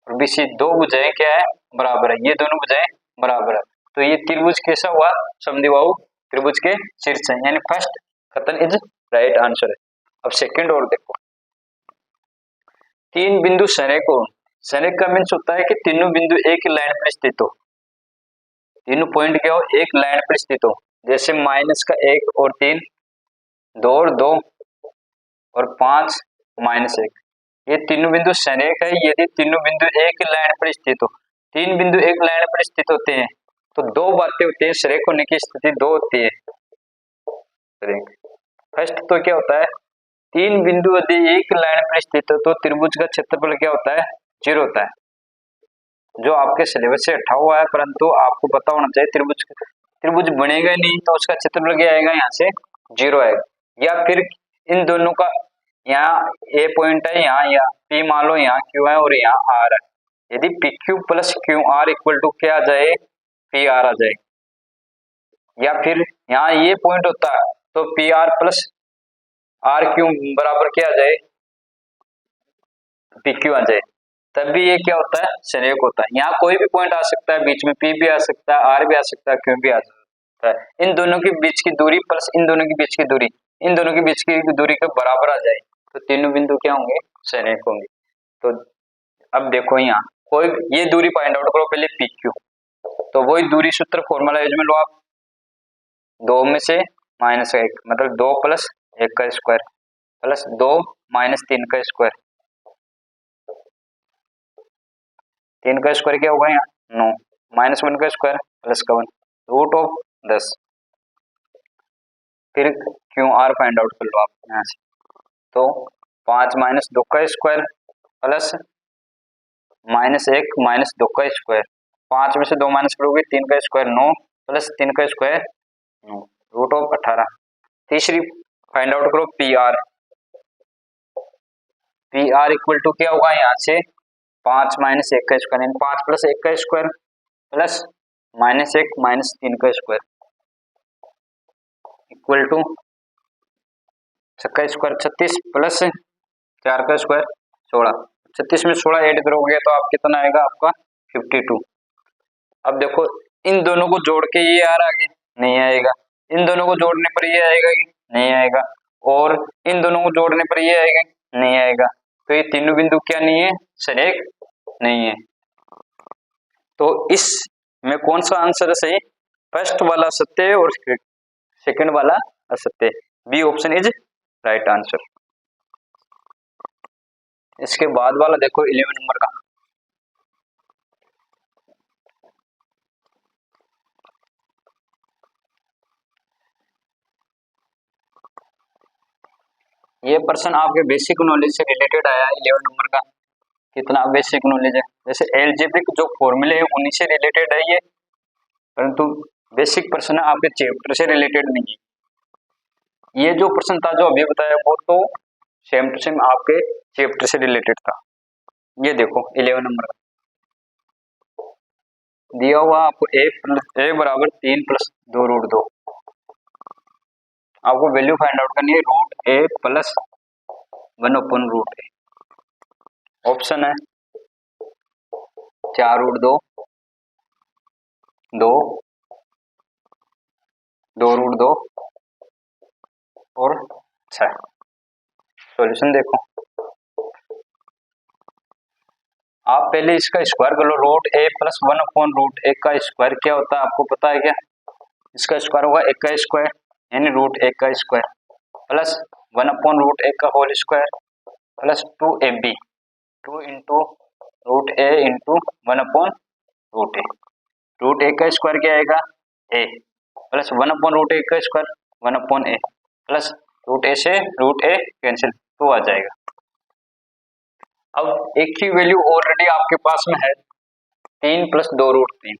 और बी सी दो भुजाएं क्या है बराबर है, ये दोनों भुजाएं बराबर है। तो ये त्रिभुज कैसा हुआ समद्विबाहु त्रिभुज के शीर्ष है, यानी फर्स्ट कथन इज राइट आंसर है। अब सेकंड और देखो, तीन बिंदु संरेख हो, संरेख का मीन्स होता है कि तीनों बिंदु एक ही लाइन पर स्थित हो, तीनों पॉइंट क्या हो एक लाइन पर स्थित हो। जैसे -1 और 3, 2 और 2 और 5 -1, ये तीनों बिंदु संरेख है यदि तीनों बिंदु एक ही लाइन पर स्थित हो। तीन बिंदु एक लाइन पर स्थित होते हैं तो दो बातें होती है, संरेख होने की स्थिति दो होती है। फर्स्ट तो क्या होता है तीन बिंदु यदि एक लाइन पर स्थित हो तो त्रिभुज का क्षेत्रफल क्या होता है 0 होता है, जो आपके सिलेबस से हटा हुआ है, परंतु आपको पता होना चाहिए त्रिभुज बनेगा नहीं तो उसका क्षेत्रफल क्या आएगा यहाँ से 0 आएगा। या फिर इन दोनों का यहाँ ए पॉइंट है यहाँ या पी मान लो यहाँ क्यू है और यहाँ आर है, यदि P Q plus Q R equal to क्या आ जाए पी आर आ जाए, या फिर यहाँ ये पॉइंट होता है तो P R plus R Q बराबर क्या आ जाए पी क्यू आ जाए, तब भी ये क्या होता है संरेख होता है। यहाँ कोई भी पॉइंट आ सकता है बीच में, पी भी आ सकता है, आर भी आ सकता है, क्यू भी आ सकता है। इन दोनों के बीच की दूरी प्लस इन दोनों के बीच की दूरी, इन दोनों के बीच की दूरी के बराबर आ जाए तो तीनों बिंदु क्या होंगे संरेख होंगे। तो अब देखो यहाँ कोई ये दूरी फाइंड आउट करो पहले पी क्यू, तो वही दूरी सूत्र फॉर्मूला यूज में लो आप, 2 में से -1 मतलब 2 + 1 का स्क्वायर प्लस 2 - 3 का स्क्वायर, 3 का स्क्वायर क्या होगा यहाँ 9 -1 का स्क्वायर प्लस का 1 रूट ऑफ 10। फिर क्यू आर फाइंड आउट कर लो आप यहाँ से। तो 5 - 2 का स्क्वायर प्लस -1 - 2 का स्क्वायर, 5 में से 2 माइनस करोगे 3 का स्क्वायर 9 प्लस 3 का स्क्वायर 9 रूट ऑफ 18। तीसरी फाइंड आउट करो P R. P R equal to क्या होगा यहाँ से 5 - 1 का स्क्वायर यानी 5 + 1 का स्क्वायर प्लस -1 - 3 का स्क्वायर इक्वल टू 6 का स्क्वायर 36 प्लस 4 का स्क्वायर 16। 36 में 16 ऐड करोगे तो आप कितना आएगा आपका 52। अब देखो इन दोनों को जोड़ के ये आ रहा है नहीं आएगा, इन दोनों को जोड़ने पर ये आएगा कि नहीं आएगा, और इन दोनों को जोड़ने पर ये आएगा नहीं आएगा। तो ये तीनों बिंदु क्या नहीं है, सरेख नहीं है। तो इस में कौन सा आंसर है सही, फर्स्ट वाला सत्य है और सेकंड वाला असत्य। B option is right answer. इसके बाद वाला देखो 11 नंबर का। ये प्रश्न आपके बेसिक नॉलेज से रिलेटेड आया है 11 नंबर का। कितना बेसिक नॉलेज है, जैसे एलजेब्रिक जो फॉर्मूले हैं उन्हीं से रिलेटेड है ये, परंतु बेसिक प्रश्न आपके चैप्टर से रिलेटेड नहीं है। ये जो प्रश्न था जो अभी बताया वो तो सेम टू सेम आपके चैप्टर से रिलेटेड था। ये देखो 11 नंबर का दिया हुआ आपको a बराबर 3 + 2 रूट 2। आपको वैल्यू फाइंड आउट करनी है √a + 1/√a। ऑप्शन है 4 √ 2 2 2 √ 2 और 6। सॉल्यूशन देखो, आप पहले इसका स्क्वायर कर लो। √a + 1/√a का स्क्वायर क्या होता है आपको पता है क्या, इसका स्क्वायर होगा 1 का स्क्वायर यानी √1 का स्क्वायर प्लस 1/√a का whole square plus 2ab 2 × √a × 1/√a। √a का स्क्वायर क्या आएगा a प्लस 1/√a का स्क्वायर 1/a प्लस √a से √a कैंसिल 2 आ जाएगा। अब एक ही वैल्यू ऑलरेडी आपके पास में है 3 + 2 √3।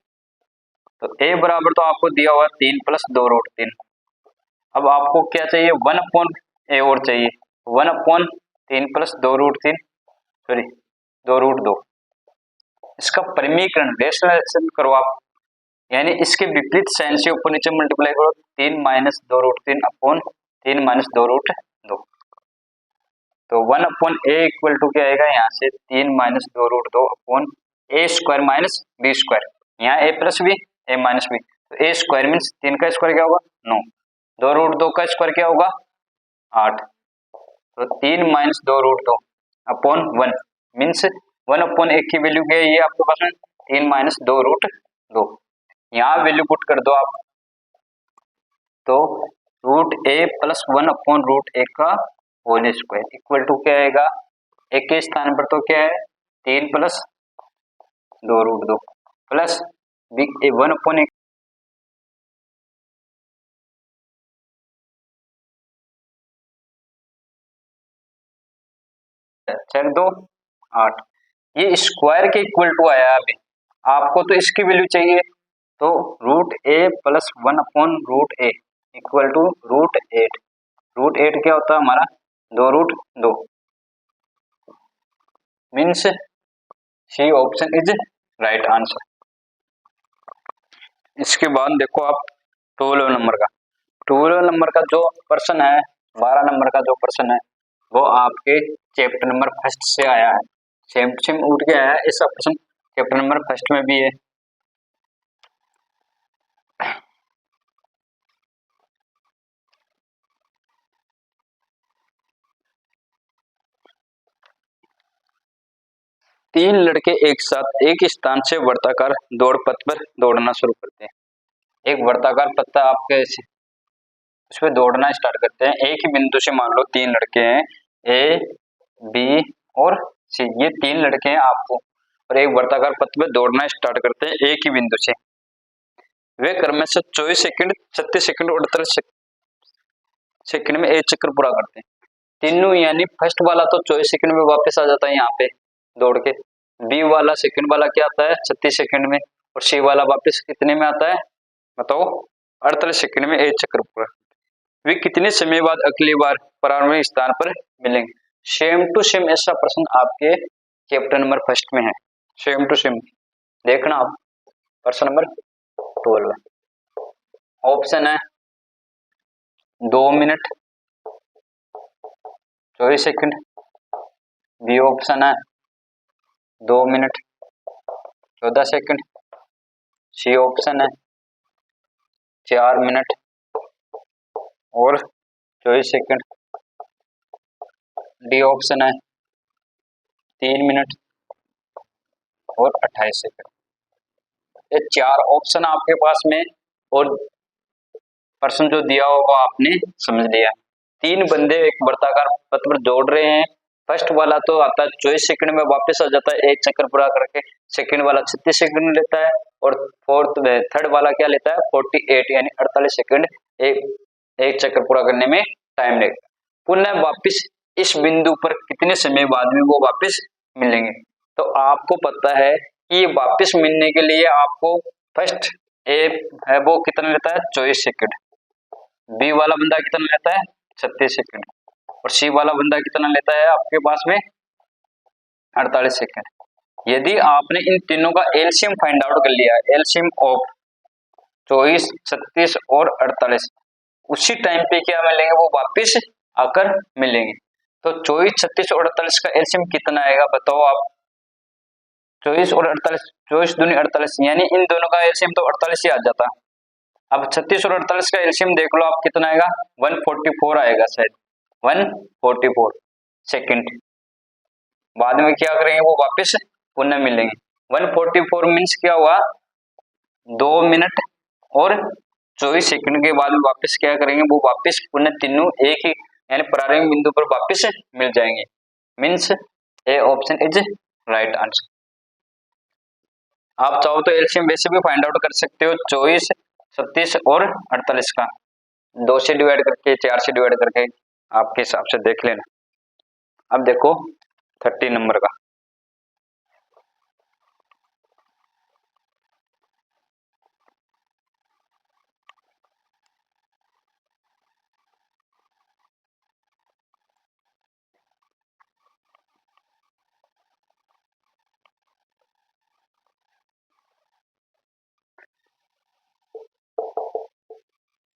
तो a बराबर तो आपको दिया हुआ 3 + 2 √3। अब आपको क्या चाहिए 1/a और चाहिए 1/3 + 2 √3 सॉरी 2 √ 2। इसका परिमीकरण रेशनलाइजेशन करो आप, यानी इसके विपरीत साइन से ऊपर नीचे मल्टीप्लाई करो 3 - 2 √3 अपॉन 3 - 2 √2। तो 1/a इक्वल टू क्या आएगा यहाँ से 3 - 2 √2 अपॉन a² - b²। यहाँ a + b a - b, तो a² मीन्स 3 का स्क्वायर क्या होगा 9, 2 √2 का स्क्वायर क्या होगा 8। तो 3 - 2 √2 अपॉन 1 मीन्स 1/a की वैल्यू क्या है ये आपके पास में 3 - 2 √2। यहाँ वैल्यू पुट कर दो आप, तो √a + 1/√a का होल स्क्वायर इक्वल टू क्या आएगा, एक के स्थान पर तो क्या है 3 + 2 √2 प्लस 1/a चल 2 8। ये स्क्वायर के इक्वल टू आया। अभी आपको तो इसकी वैल्यू चाहिए, तो √a + 1/√a इक्वल टू √8। √8 क्या होता है हमारा 2 √2 means C option is right answer. इसके बाद देखो आप 12 नंबर का। 12 नंबर का जो प्रश्न है, 12 नंबर का जो प्रश्न है वो आपके चैप्टर नंबर 1 से आया है, सेम टू सेम उठ के आया है। ऐसा प्रश्न चैप्टर नंबर 1 में भी है। तीन लड़के एक साथ एक स्थान से वर्ताकार दौड़ पथ पर दौड़ना शुरू करते हैं। एक वर्ताकार पत्ता आपके उस पर दौड़ना स्टार्ट करते हैं। एक ही बिंदु से मान लो 3 लड़के हैं, ए बी और सी, ये 3 लड़के हैं। आपको और एक वर्ताकार पथ में दौड़ना स्टार्ट करते हैं एक ही बिंदु से। वे क्रम से 24 सेकंड, 36 सेकंड और 48 सेकंड में एक चक्कर पूरा करते हैं। तीनों यानी फर्स्ट वाला तो 24 सेकंड में वापस आ जाता है यहाँ पे दौड़ के, बी वाला सेकंड वाला क्या आता है 36 सेकंड में, और सी वाला वापस कितने में आता है बताओ 48 सेकंड में एक चक्कर पूरा। वे कितने समय बाद अगली बार प्रारंभिक स्थान पर मिलेंगे? सेम टू सेम ऐसा प्रश्न आपके चैप्टर नंबर फर्स्ट में है, सेम टू सेम। देखना आप प्रश्न नंबर 12 ऑप्शन है 2 मिनट 24 सेकंड, बी ऑप्शन है 2 मिनट 14 सेकंड, सी ऑप्शन है 4 मिनट और 24 सेकंड, डी ऑप्शन है 3 मिनट और 28 सेकंड। ये 4 ऑप्शन आपके पास में, और प्रश्न जो दिया होगा आपने समझ लिया। 3 बंदे एक वर्ताकार पथ पर दौड़ रहे हैं, फर्स्ट वाला तो आता है 24 सेकंड में वापस आ जाता है एक चक्कर पूरा करके, सेकंड वाला 36 सेकंड लेता है, और थर्ड वाला क्या लेता है 48 यानी 48 सेकंड एक चक्कर पूरा करने में टाइम लगेगा। पुनः वापस इस बिंदु पर कितने समय बाद में वो वापस मिलेंगे? तो आपको पता है कि वापस मिलने के लिए आपको फर्स्ट ए है वो कितना लेता है 24 सेकंड, बी वाला बंदा कितना लेता है 36 सेकंड, और सी वाला बंदा कितना लेता है आपके पास में 48 सेकंड। यदि आपने इन तीनों का एलसीएम फाइंड आउट कर लिया, एलसीएम ऑफ 24, 36 और 48, उसी टाइम पे क्या मिलेंगे वो वापस आकर मिलेंगे। तो 24, 36 और 48 का एलसीएम कितना आएगा बताओ आप? 24 और 48, 24 दूनी 48, यानी इन दोनों का एलसीएम तो 48 ही आ जाता। अब 36 और 48 का एलसीएम देख लो आप कितना आएगा 144 आएगा शायद, 144 सेकंड। बाद में क्या करेंगे वो वापस पुनः मिलेंगे। 144 मीन्स क्या हुआ 2 मिनट और 24 सेकंड के बाद वापस क्या करेंगे वो वापस पुनः तीनों एक ही यानी प्रारंभिक बिंदु पर वापस मिल जाएंगे। Means A option is right answer. आप चाहो तो एलसीएम वैसे भी फाइंड आउट कर सकते हो, 24, 36 और 48 का 2 से डिवाइड करके 4 से डिवाइड करके आपके हिसाब से देख लेना। अब देखो 30 नंबर का,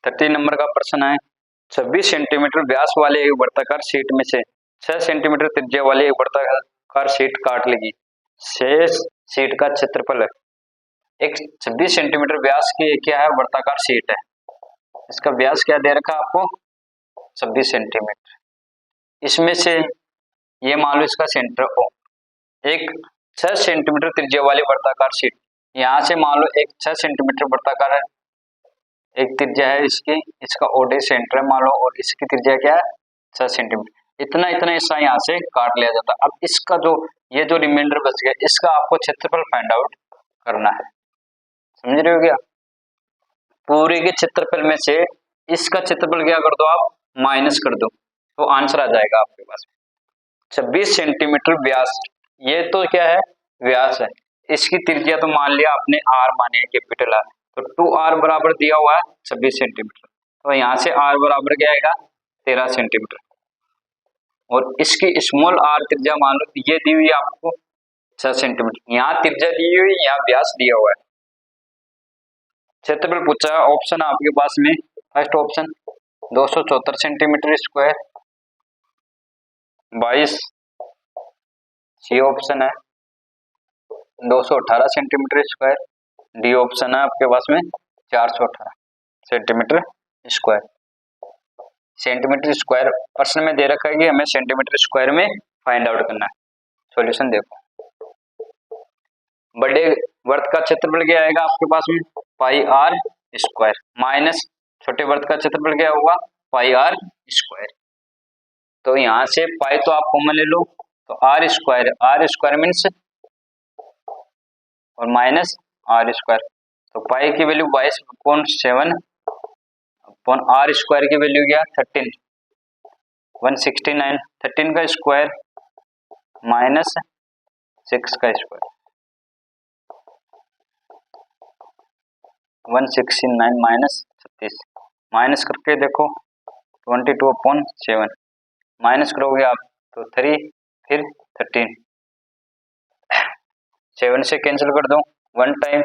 थर्टी नंबर का प्रश्न है 26 सेंटीमीटर व्यास वाले एक वर्ताकार शीट में से 6 सेंटीमीटर त्रिज्या वाली एक वर्ताकार शीट काट लेगी, शेष शीट का क्षेत्रफल है। एक 26 सेंटीमीटर व्यास की क्या है वर्ताकार शीट है, इसका व्यास क्या दे रखा आपको 26 सेंटीमीटर, इसमें से ये मान लो इसका सेंटर हो, एक 6 सेंटीमीटर त्रिज्या वाली वर्ताकार शीट, यहाँ से मान लो एक 6 सेंटीमीटर वर्ताकार है, एक त्रिज्या है इसकी, इसका ओडे सेंटर मान लो, और इसकी त्रिज्या क्या है 6 सेंटीमीटर, इतना इतना हिस्सा यहाँ से काट लिया जाता। अब इसका जो ये जो रिमाइंडर बच गया इसका आपको क्षेत्रफल फाइंड आउट करना है, समझ रहे हो क्या? पूरे के क्षेत्रफल में से इसका क्षेत्रफल क्या कर दो आप माइनस कर दो, तो आंसर आ जाएगा आपके पास 26 सेंटीमीटर व्यास, ये तो क्या है व्यास है, इसकी त्रिज्या तो मान लिया आपने आर माने कैपिटल आर, तो 2r बराबर दिया हुआ है 26 सेंटीमीटर, तो यहाँ से r बराबर क्या आएगा 13 सेंटीमीटर, और इसकी स्मॉल r त्रिज्या मान लो ये दी हुई है आपको 6 सेंटीमीटर, यहाँ त्रिज्या दी हुई, यहाँ व्यास दिया हुआ है। क्षेत्रफल पूछा है, ऑप्शन आपके पास में first option 274 centimetre square 22, C option है 218 सेंटीमीटर स्क्वायर, डी ऑप्शन है आपके पास में 418 सेंटीमीटर स्क्वायर। सेंटीमीटर स्क्वायर प्रश्न में दे रखा है कि हमें सेंटीमीटर स्क्वायर में फाइंड आउट करना है। सॉल्यूशन देखो, बड़े वर्त का क्षेत्रफल क्या आएगा आपके पास में पाई आर स्क्वायर, माइनस छोटे वर्त का क्षेत्रफल क्या होगा पाई आर स्क्वायर, तो यहाँ से पाई तो आप कॉमन ले लो, तो आर स्क्वायर मीन्स और माइनस आर स्क्वायर। तो पाई की वैल्यू 22/7 अपॉन आर स्क्वायर की वैल्यू क्या 13 169। 13 का स्क्वायर माइनस 6 का स्क्वायर 169 माइनस 36। माइनस करके देखो 22/7 माइनस करोगे आप तो 3 फिर 13 7 से कैंसिल कर दो 1 टाइम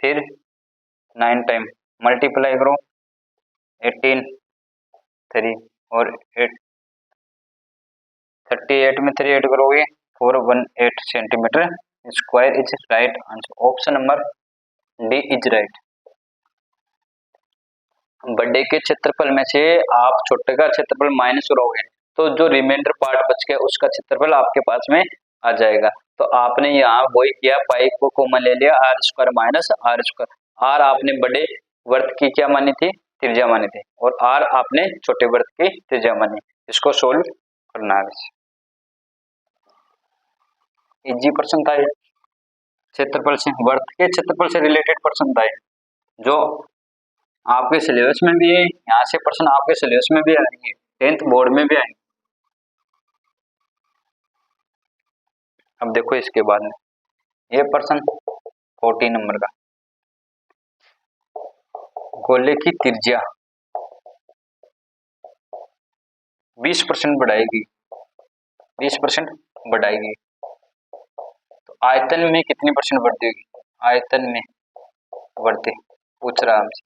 फिर 9 टाइम मल्टीप्लाई करो 18 3 और 8 38 में 3 ऐड करोगे 418 centimetre square is right answer. Option number D is right. बड़े के क्षेत्रफल में से आप छोटे का क्षेत्रफल माइनस करोगे तो जो रिमाइंडर पार्ट बच गया उसका क्षेत्रफल आपके पास में आ जाएगा। तो आपने यहाँ वही किया, पाई को कॉमन ले लिया, R square minus R square. R आपने बड़े वर्त की क्या मानी थी, त्रिज्या मानी थी, और आर आपने छोटे वर्त की त्रिज्या मानी। इसको सोल्व करना है। इजी प्रश्न था ये, क्षेत्रफल से वर्त के क्षेत्रफल से रिलेटेड प्रश्न था ये, जो आपके सिलेबस में भी है। यहाँ से प्रश्न आपके सिलेबस में भी आएंगे, 10th बोर्ड में भी आएंगे। अब देखो इसके बाद में ये प्रश्न 14 नंबर का, गोले की त्रिज्या 20% बढ़ाएगी, 20% बढ़ाएगी तो आयतन में कितनी परसेंट वृद्धि होगी? आयतन में वृद्धि पूछ रहा हमसे,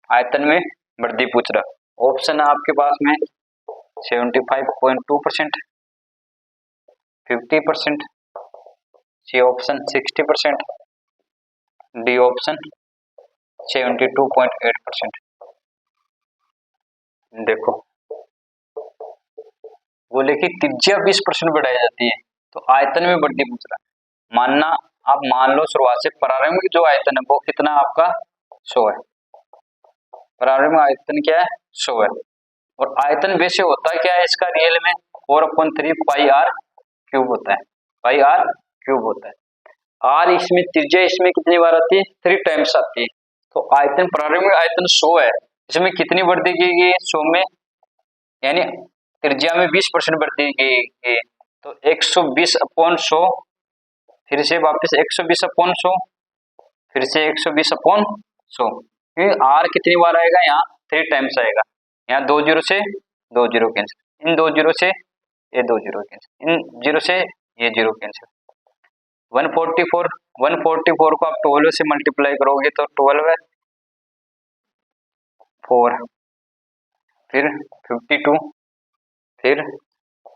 आयतन में वृद्धि पूछ रहा। ऑप्शन है आपके पास में 75.2%, 50%, सी ऑप्शन 60%, डी ऑप्शन 72.8%। देखो गोले की त्रिज्या 20% बढ़ाई जाती है तो आयतन में वृद्धि पूछ रहा है। मानना आप मान लो शुरुआत से प्रारंभिक जो आयतन है वो कितना आपका 100 है, प्रारंभिक आयतन क्या है 100 है, और आयतन वैसे होता है क्या है इसका रियल में 4/3 पाई आर क्यूब होता है, पाई आर क्यूब होता है। आर इसमें त्रिज्या इसमें कितनी बार आती है 3 टाइम्स आती है। तो आयतन प्रारंभिक आयतन 100 है, इसमें कितनी वृद्धि की गई 100 में, यानी त्रिज्या में 20% वृद्धि की गई। तो 120/100 फिर से वापस 120/100 फिर से 120/100, क्योंकि आर कितनी बार आएगा यहाँ 3 टाइम्स आएगा। यहाँ 2 जीरो से 2 जीरो कैंसिल, इन 2 जीरो से ये 2 जीरो कैंसिल, इन जीरो से ये जीरो कैंसिल। 144 को आप 12 से मल्टीप्लाई करोगे तो 12 है 4 फिर 52 फिर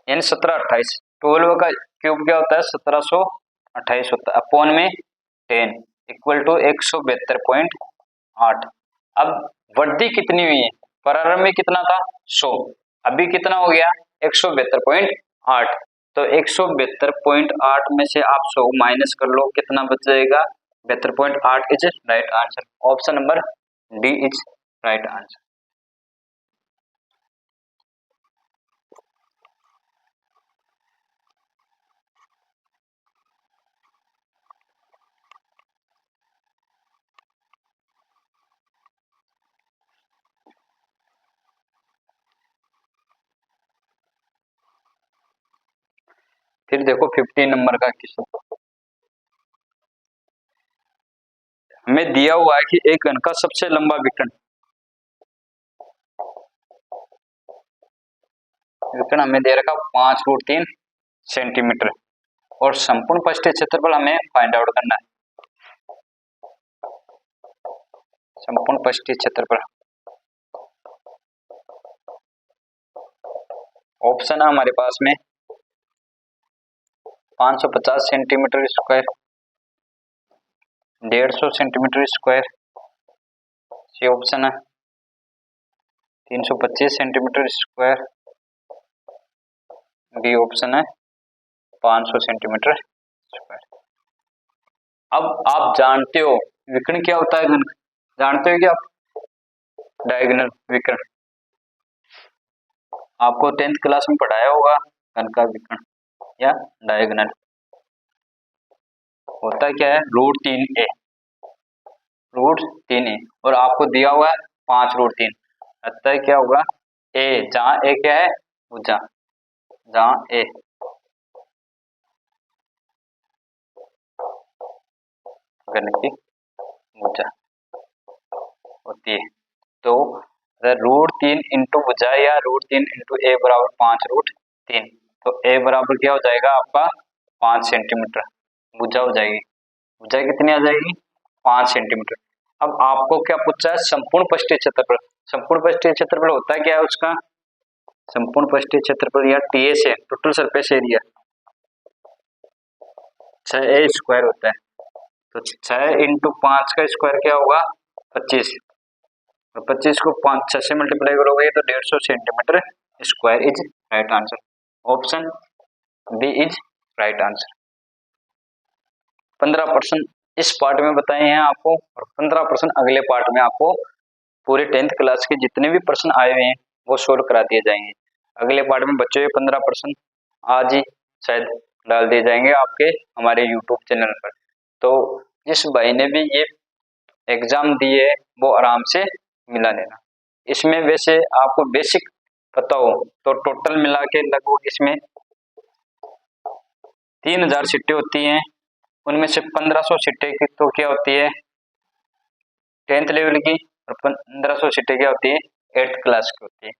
यानी 1728। 12 का क्यूब क्या होता है 1728 होता है, अपॉन में 10 इक्वल टू 172.8। अब वृद्धि कितनी हुई है, प्रारंभ में कितना था 100, अभी कितना हो गया 172.8। तो 172.8 में से आप 100 माइनस कर लो, कितना बच जाएगा 72.8 is right answer. Option number D is right answer. फिर देखो 15 नंबर का क्वेश्चन, हमें दिया हुआ है कि एक घन का सबसे लंबा विकर्ण, विकर्ण हमें दे रखा 5√3 सेंटीमीटर और संपूर्ण पृष्ठीय क्षेत्रफल हमें फाइंड आउट करना है। संपूर्ण पृष्ठीय क्षेत्रफल ऑप्शन है हमारे पास में 550 centimetre square, 150 centimetre square, C option है 325 सेंटीमीटर स्क्वायर, डी ऑप्शन है 500 सेंटीमीटर स्क्वायर। अब आप जानते हो विकर्ण क्या होता है, घन जानते हो क्या आप, डायगोनल विकर्ण आपको 10th क्लास में पढ़ाया होगा, घन का विकर्ण या डायगोनल। होता क्या है, √3a, √3a, और आपको दिया हुआ है 5√3, अतः क्या होगा a, जहाँ a क्या है भुजा, जहाँ a गणित की भुजा होती है, तो √3 इंटू भुजा या √3 इंटू a बराबर 5√3, तो a बराबर क्या हो जाएगा आपका 5 सेंटीमीटर भुजा हो जाएगी। भुजा कितनी आ जाएगी 5 सेंटीमीटर। अब आपको क्या पूछा है, संपूर्ण पृष्ठीय क्षेत्रफल। संपूर्ण पृष्ठीय क्षेत्रफल होता है क्या है उसका, संपूर्ण पृष्ठीय क्षेत्रफल या टीएस है, total surface area 6a square होता है, तो 6 इंटू 5 का स्क्वायर क्या होगा 25, और 25 को 6 से मल्टीप्लाई करोगे तो 150 centimetre square is right answer. Option B is right answer. 15% इस पार्ट में बताए हैं आपको, और 15% अगले पार्ट में आपको पूरे 10th क्लास के जितने भी प्रश्न आए हुए हैं वो सोल्व करा दिए जाएंगे। अगले पार्ट में बच्चों ये 15% आज ही शायद डाल दिए जाएंगे आपके हमारे यूट्यूब चैनल पर। तो जिस भाई ने भी ये एग्जाम दिए वो आराम से मिला लेना। इसमें वैसे आपको बेसिक पता हो तो टोटल मिला के लगभग इसमें 3000 सीटें होती हैं, उनमें से 1500 सीटें की तो क्या होती है 10th लेवल की, और 1500 सीटें क्या होती है 8th क्लास की होती है।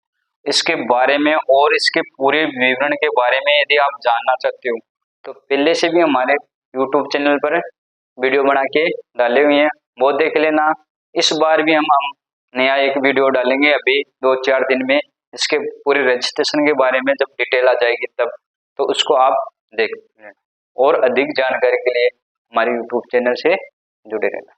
इसके बारे में और इसके पूरे विवरण के बारे में यदि आप जानना चाहते हो तो पहले से भी हमारे YouTube चैनल पर वीडियो बना के डाले हुए हैं, वो देख लेना। इस बार भी हम नया एक वीडियो डालेंगे अभी 2-4 दिन में, इसके पूरे रजिस्ट्रेशन के बारे में जब डिटेल आ जाएगी तब, तो उसको आप देख लेना। और अधिक जानकारी के लिए हमारे YouTube चैनल से जुड़े रहना।